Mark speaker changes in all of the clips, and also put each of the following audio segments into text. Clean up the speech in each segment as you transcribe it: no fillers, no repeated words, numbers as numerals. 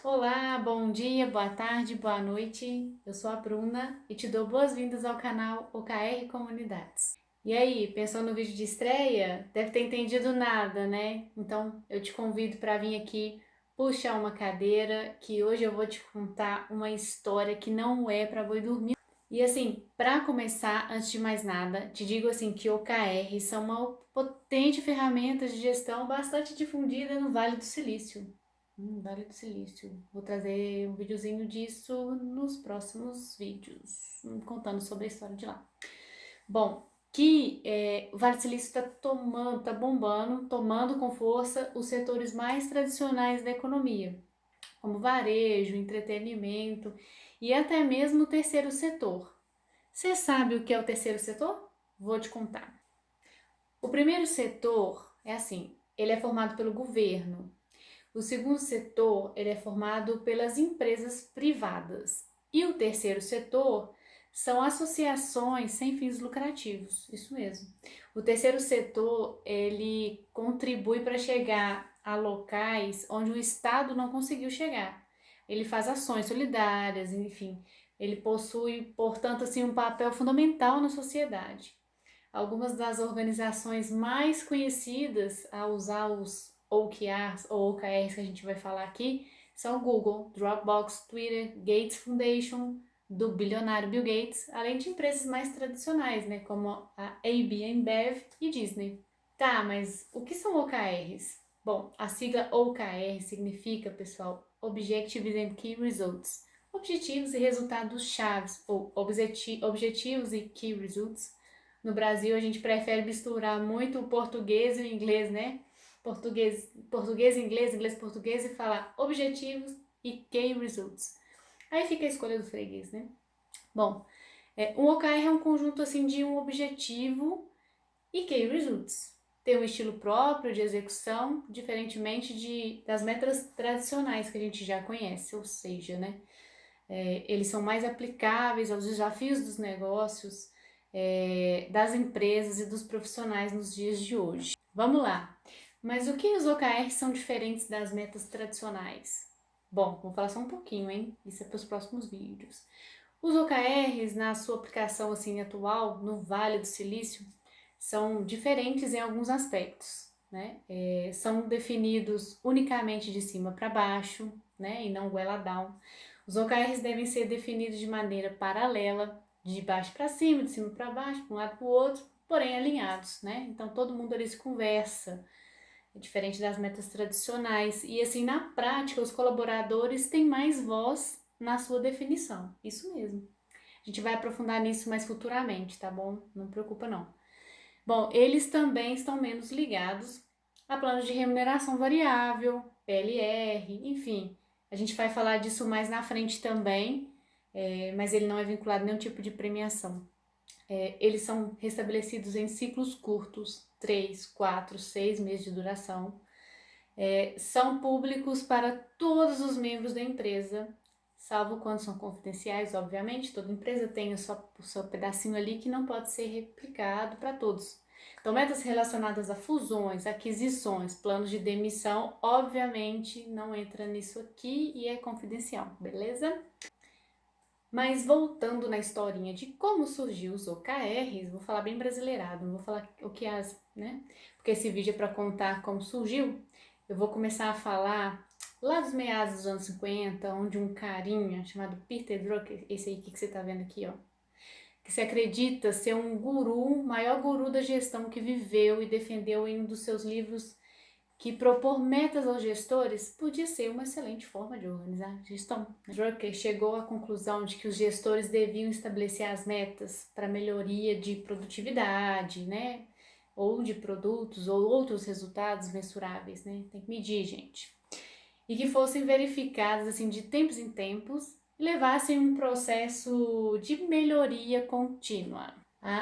Speaker 1: Olá, bom dia, boa tarde, boa noite. Eu sou a Bruna e te dou boas-vindas ao canal OKR Comunidades. E aí, pensou no vídeo de estreia? Deve ter entendido nada, né? Então eu te convido para vir aqui puxar uma cadeira que hoje eu vou te contar uma história que não é para boi dormir. E assim, para começar, antes de mais nada, te digo assim que OKR são uma potente ferramenta de gestão bastante difundida no Vale do Silício. Vale do Silício. Vou trazer um videozinho disso nos próximos vídeos, contando sobre a história de lá. Bom, o Vale do Silício tá bombando, tomando com força os setores mais tradicionais da economia, como varejo, entretenimento e até mesmo o terceiro setor. Você sabe o que é o terceiro setor? Vou te contar. O primeiro setor é assim, ele é formado pelo governo. O segundo setor, ele é formado pelas empresas privadas. E o terceiro setor são associações sem fins lucrativos, isso mesmo. O terceiro setor, ele contribui para chegar a locais onde o Estado não conseguiu chegar. Ele faz ações solidárias, enfim, ele possui, portanto, assim, um papel fundamental na sociedade. Algumas das organizações mais conhecidas a usar os OKRs ou OKRs que a gente vai falar aqui são Google, Dropbox, Twitter, Gates Foundation, do bilionário Bill Gates, além de empresas mais tradicionais, né, como a AB InBev e Disney. Tá, mas o que são OKRs? Bom, a sigla OKR significa, pessoal, Objectives and Key Results, objetivos e resultados chaves, ou objetivos e Key Results. No Brasil, a gente prefere misturar muito o português e o inglês, né? Português, inglês, português e falar objetivos e key results. Aí fica a escolha do freguês, né? Bom, um OKR é um conjunto assim de um objetivo e key results. Tem um estilo próprio de execução, diferentemente das metas tradicionais que a gente já conhece, ou seja, né? Eles são mais aplicáveis aos desafios dos negócios, das empresas e dos profissionais nos dias de hoje. Vamos lá! Mas o que os OKRs são diferentes das metas tradicionais? Bom, vamos falar só um pouquinho, hein? Isso é para os próximos vídeos. Os OKRs, na sua aplicação assim atual, no Vale do Silício, são diferentes em alguns aspectos, né? São definidos unicamente de cima para baixo, né? E não goela down. Os OKRs devem ser definidos de maneira paralela, de baixo para cima, de cima para baixo, de um lado para o outro, porém alinhados, né? Então todo mundo ali se conversa, é diferente das metas tradicionais. E assim, na prática, os colaboradores têm mais voz na sua definição. Isso mesmo. A gente vai aprofundar nisso mais futuramente, tá bom? Não preocupa não. Bom, eles também estão menos ligados a planos de remuneração variável, PLR, enfim. A gente vai falar disso mais na frente também, mas ele não é vinculado a nenhum tipo de premiação. Eles são restabelecidos em ciclos curtos, 3, 4, 6 meses de duração. São públicos para todos os membros da empresa, salvo quando são confidenciais, obviamente. Toda empresa tem o seu pedacinho ali que não pode ser replicado para todos. Então, metas relacionadas a fusões, aquisições, planos de demissão, obviamente não entra nisso aqui e é confidencial, beleza? Mas voltando na historinha de como surgiu os OKRs, vou falar bem brasileirado, não vou falar o que né? Porque esse vídeo é para contar como surgiu. Eu vou começar a falar lá dos meados dos anos 50, onde um carinha chamado Peter Drucker, esse aí que você tá vendo aqui, ó, que se acredita ser um guru, maior guru da gestão que viveu e defendeu em um dos seus livros que propor metas aos gestores podia ser uma excelente forma de organizar a gestão. Drucker chegou à conclusão de que os gestores deviam estabelecer as metas para melhoria de produtividade, né? Ou de produtos ou outros resultados mensuráveis, né? Tem que medir, gente. E que fossem verificadas assim de tempos em tempos e levassem um processo de melhoria contínua.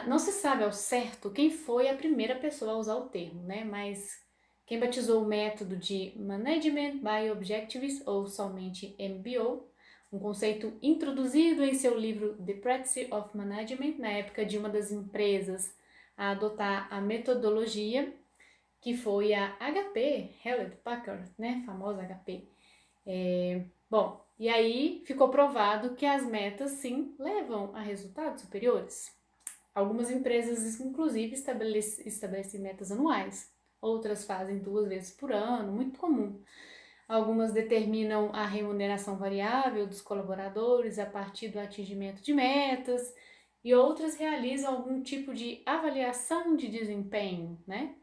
Speaker 1: Não se sabe ao certo quem foi a primeira pessoa a usar o termo, né? Mas quem batizou o método de Management by Objectives, ou somente MBO, um conceito introduzido em seu livro The Practice of Management, na época de uma das empresas a adotar a metodologia, que foi a HP, Hewlett Packard, né, famosa HP. Bom, e aí ficou provado que as metas, sim, levam a resultados superiores. Algumas empresas, inclusive, estabelecem metas anuais, outras fazem 2 vezes por ano, muito comum. Algumas determinam a remuneração variável dos colaboradores a partir do atingimento de metas, e outras realizam algum tipo de avaliação de desempenho, né?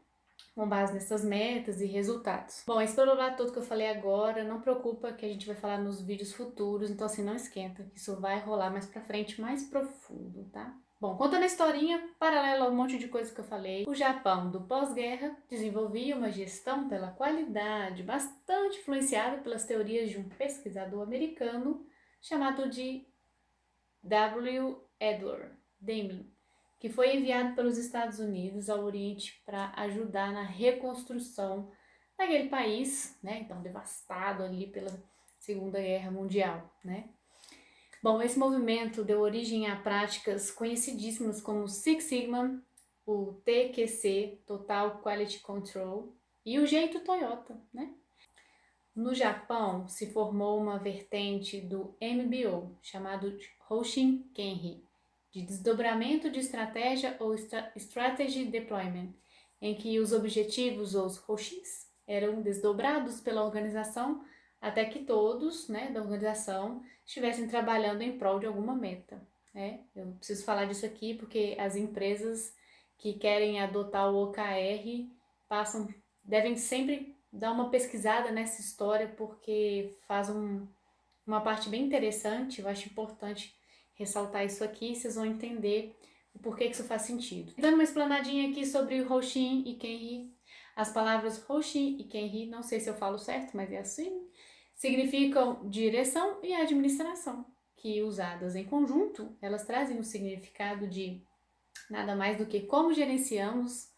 Speaker 1: Com base nessas metas e resultados. Bom, esse problema todo que eu falei agora, não preocupa que a gente vai falar nos vídeos futuros, então assim, não esquenta, que isso vai rolar mais pra frente, mais profundo, tá? Bom, contando a historinha, paralela a um monte de coisa que eu falei, o Japão do pós-guerra desenvolvia uma gestão pela qualidade bastante influenciada pelas teorias de um pesquisador americano chamado de W. Edward Deming, que foi enviado pelos Estados Unidos ao Oriente para ajudar na reconstrução daquele país, né, então devastado ali pela Segunda Guerra Mundial, né. Bom, esse movimento deu origem a práticas conhecidíssimas como o Six Sigma, o TQC, Total Quality Control, e o jeito Toyota, né. No Japão, se formou uma vertente do MBO, chamado Hoshin Kenri, de desdobramento de estratégia ou Strategy Deployment, em que os objetivos, os Hoshins, eram desdobrados pela organização até que todos, né, da organização estivessem trabalhando em prol de alguma meta. Né? Eu preciso falar disso aqui porque as empresas que querem adotar o OKR devem sempre dar uma pesquisada nessa história porque faz uma parte bem interessante. Eu acho importante ressaltar isso aqui, vocês vão entender o porquê que isso faz sentido. Dando uma explanadinha aqui sobre Hoshin e Kenri. As palavras Hoshin e Kenri, não sei se eu falo certo, mas é assim, significam direção e administração, que usadas em conjunto, elas trazem o significado de nada mais do que como gerenciamos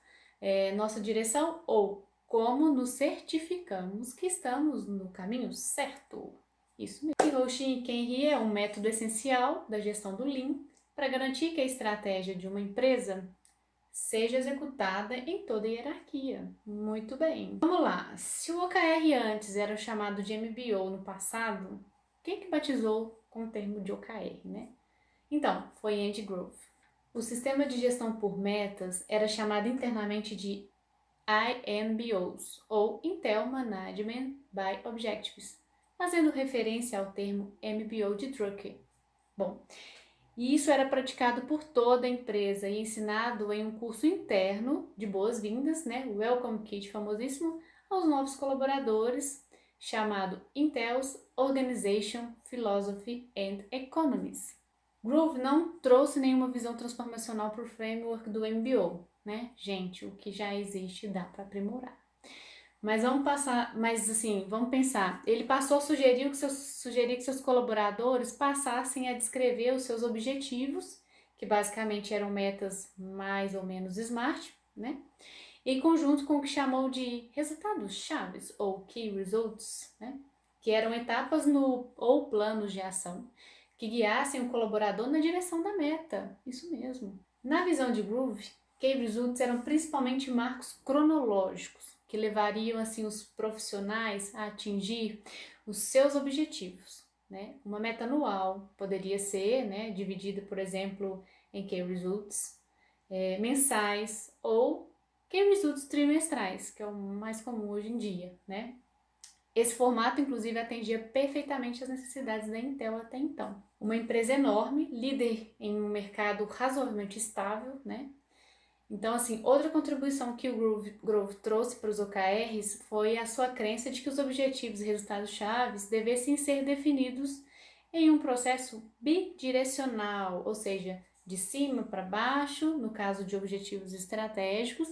Speaker 1: nossa direção ou como nos certificamos que estamos no caminho certo. Isso mesmo. E Hoshin Kenri é um método essencial da gestão do Lean para garantir que a estratégia de uma empresa seja executada em toda a hierarquia. Muito bem. Vamos lá. Se o OKR antes era chamado de MBO no passado, quem que batizou com o termo de OKR, né? Então, foi Andy Grove. O sistema de gestão por metas era chamado internamente de IMBOs, ou Intel Management by Objectives, fazendo referência ao termo MBO de Drucker. Bom, e isso era praticado por toda a empresa e ensinado em um curso interno de boas-vindas, né, o Welcome Kit famosíssimo, aos novos colaboradores, chamado Intel's Organization, Philosophy and Economics. Grove não trouxe nenhuma visão transformacional para o framework do MBO, né? Gente, o que já existe dá para aprimorar. Mas vamos pensar. Ele passou a sugerir que seus colaboradores passassem a descrever os seus objetivos, que basicamente eram metas mais ou menos SMART, né? Em conjunto com o que chamou de resultados chaves, ou Key Results, né? Que eram etapas ou planos de ação que guiassem o colaborador na direção da meta. Isso mesmo. Na visão de Grove, Key Results eram principalmente marcos cronológicos que levariam assim os profissionais a atingir os seus objetivos, né? Uma meta anual poderia ser, né, dividida, por exemplo, em Key Results mensais ou Key Results trimestrais, que é o mais comum hoje em dia, né? Esse formato, inclusive, atendia perfeitamente às necessidades da Intel até então. Uma empresa enorme, líder em um mercado razoavelmente estável, né? Então, assim, outra contribuição que o Grove trouxe para os OKRs foi a sua crença de que os objetivos e resultados chaves devessem ser definidos em um processo bidirecional, ou seja, de cima para baixo, no caso de objetivos estratégicos,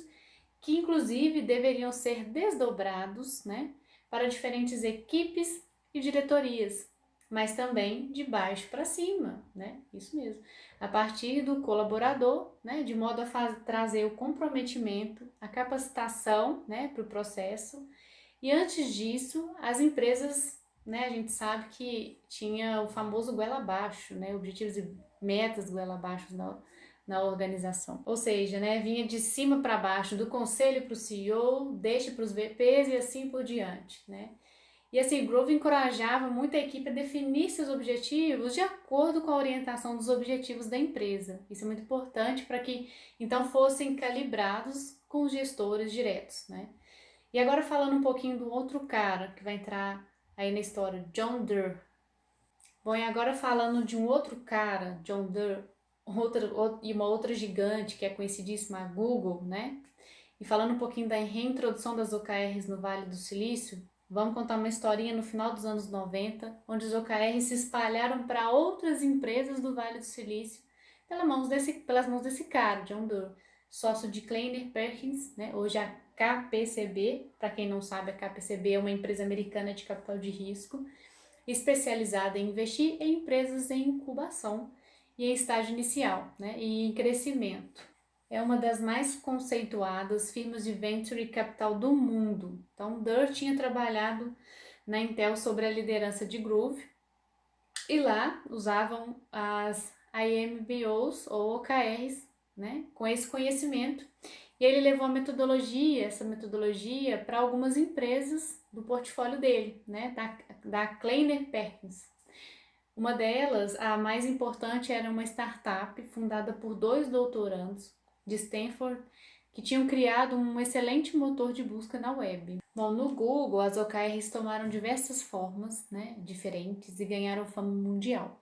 Speaker 1: que inclusive deveriam ser desdobrados, né, para diferentes equipes e diretorias, mas também de baixo para cima, né? Isso mesmo. A partir do colaborador, né, de modo a trazer o comprometimento, a capacitação, né, para o processo. E antes disso, as empresas, né, a gente sabe que tinha o famoso goela abaixo, né, objetivos e metas goela abaixo na organização. Ou seja, né, vinha de cima para baixo, do conselho para o CEO, deixa para os VPs e assim por diante, né? E assim, Groove encorajava muito a equipe a definir seus objetivos de acordo com a orientação dos objetivos da empresa. Isso é muito importante para que então fossem calibrados com os gestores diretos, né? E agora falando um pouquinho do outro cara que vai entrar aí na história, John Doerr. Bom, e agora falando de um outro cara, John Doerr, e uma outra gigante que é conhecidíssima, a Google, né? E falando um pouquinho da reintrodução das OKRs no Vale do Silício, vamos contar uma historinha no final dos anos 90, onde os OKRs se espalharam para outras empresas do Vale do Silício pelas mãos desse cara, John Doerr, sócio de Kleiner Perkins, né? Hoje a KPCB, para quem não sabe, a KPCB é uma empresa americana de capital de risco, especializada em investir em empresas em incubação e em estágio inicial, né? E em crescimento. É uma das mais conceituadas firmas de venture capital do mundo. Então, Doerr tinha trabalhado na Intel sobre a liderança de Groove e lá usavam as IMBOs ou OKRs, né, com esse conhecimento. E ele levou essa metodologia para algumas empresas do portfólio dele, né, da Kleiner Perkins. Uma delas, a mais importante, era uma startup fundada por 2 doutorandos de Stanford que tinham criado um excelente motor de busca na web. Bom, no Google, as OKRs tomaram diversas formas, né, diferentes e ganharam fama mundial.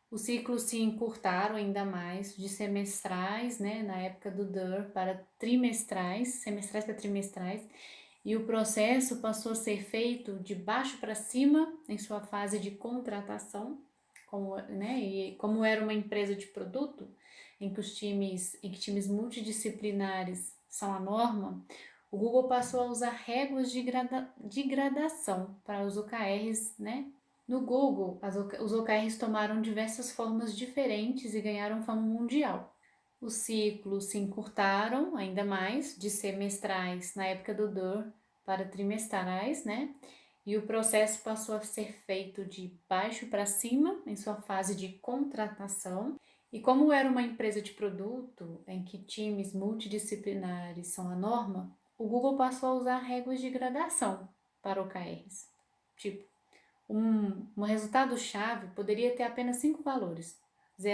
Speaker 1: Os ciclos se encurtaram ainda mais, de semestrais, né, na época do Doerr, para trimestrais, semestrais para trimestrais, e o processo passou a ser feito de baixo para cima em sua fase de contratação, e como era uma empresa de produto, em que times multidisciplinares são a norma, o Google passou a usar réguas de gradação para os OKRs, né? No Google, os OKRs tomaram diversas formas diferentes e ganharam fama mundial. Os ciclos se encurtaram ainda mais, de semestrais na época do Doerr para trimestrais, né? E o processo passou a ser feito de baixo para cima, em sua fase de contratação. E como era uma empresa de produto, em que times multidisciplinares são a norma, o Google passou a usar regras de gradação para OKRs. Tipo, um resultado-chave poderia ter apenas 5 valores: 00,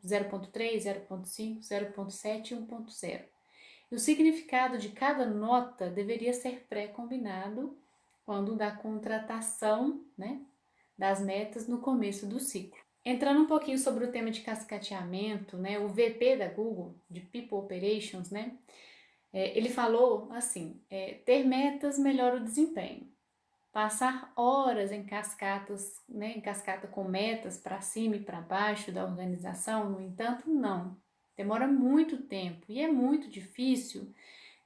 Speaker 1: 0.3, 0.5, 0.7 e 1.0. E o significado de cada nota deveria ser pré-combinado quando da contratação, né, das metas no começo do ciclo. Entrando um pouquinho sobre o tema de cascateamento, né, o VP da Google, de People Operations, né, ele falou assim, ter metas melhora o desempenho. Passar horas em cascatas, né, em cascata com metas para cima e para baixo da organização, no entanto, não. Demora muito tempo e é muito difícil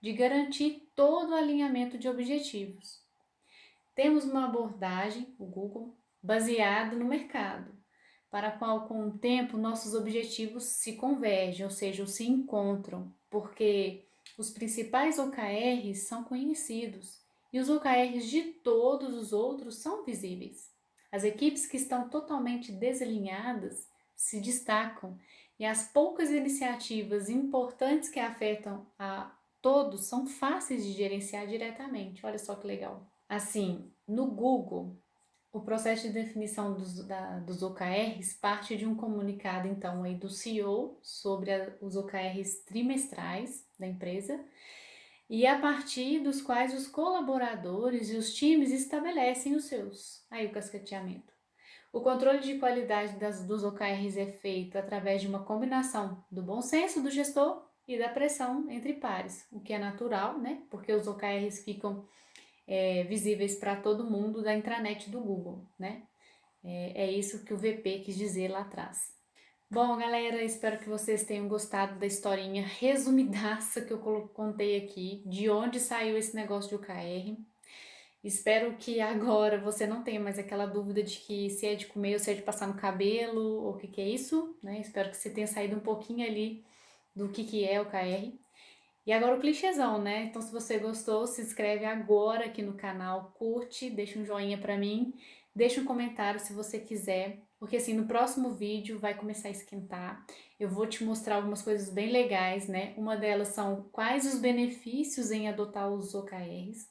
Speaker 1: de garantir todo o alinhamento de objetivos. Temos uma abordagem, o Google, baseada no mercado, para a qual com o tempo nossos objetivos se convergem, ou seja, se encontram, porque os principais OKRs são conhecidos e os OKRs de todos os outros são visíveis. As equipes que estão totalmente desalinhadas se destacam e as poucas iniciativas importantes que afetam a todos são fáceis de gerenciar diretamente. Olha só que legal. Assim, no Google, o processo de definição dos OKRs parte de um comunicado, então, aí do CEO sobre os OKRs trimestrais da empresa e a partir dos quais os colaboradores e os times estabelecem os seus. Aí o cascateamento. O controle de qualidade dos OKRs é feito através de uma combinação do bom senso do gestor e da pressão entre pares, o que é natural, né? Porque os OKRs ficam visíveis para todo mundo da intranet do Google, né? É isso que o VP quis dizer lá atrás. Bom, galera, espero que vocês tenham gostado da historinha resumidaça que eu contei aqui, de onde saiu esse negócio de OKR. Espero que agora você não tenha mais aquela dúvida de que se é de comer ou se é de passar no cabelo, ou o que é isso, né? Espero que você tenha saído um pouquinho ali do que é o OKR. E agora o clichêzão, né? Então, se você gostou, se inscreve agora aqui no canal, curte, deixa um joinha pra mim, deixa um comentário se você quiser, porque assim, no próximo vídeo vai começar a esquentar. Eu vou te mostrar algumas coisas bem legais, né? Uma delas são quais os benefícios em adotar os OKRs.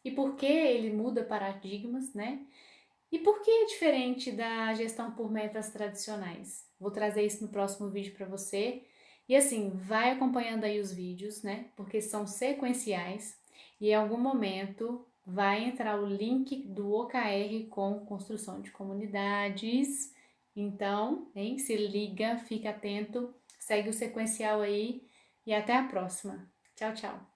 Speaker 1: e por que ele muda paradigmas, né? E por que é diferente da gestão por metas tradicionais? Vou trazer isso no próximo vídeo para você. E assim, vai acompanhando aí os vídeos, né? Porque são sequenciais e em algum momento vai entrar o link do OKR com construção de comunidades. Então, hein, se liga, fica atento, segue o sequencial aí e até a próxima. Tchau, tchau.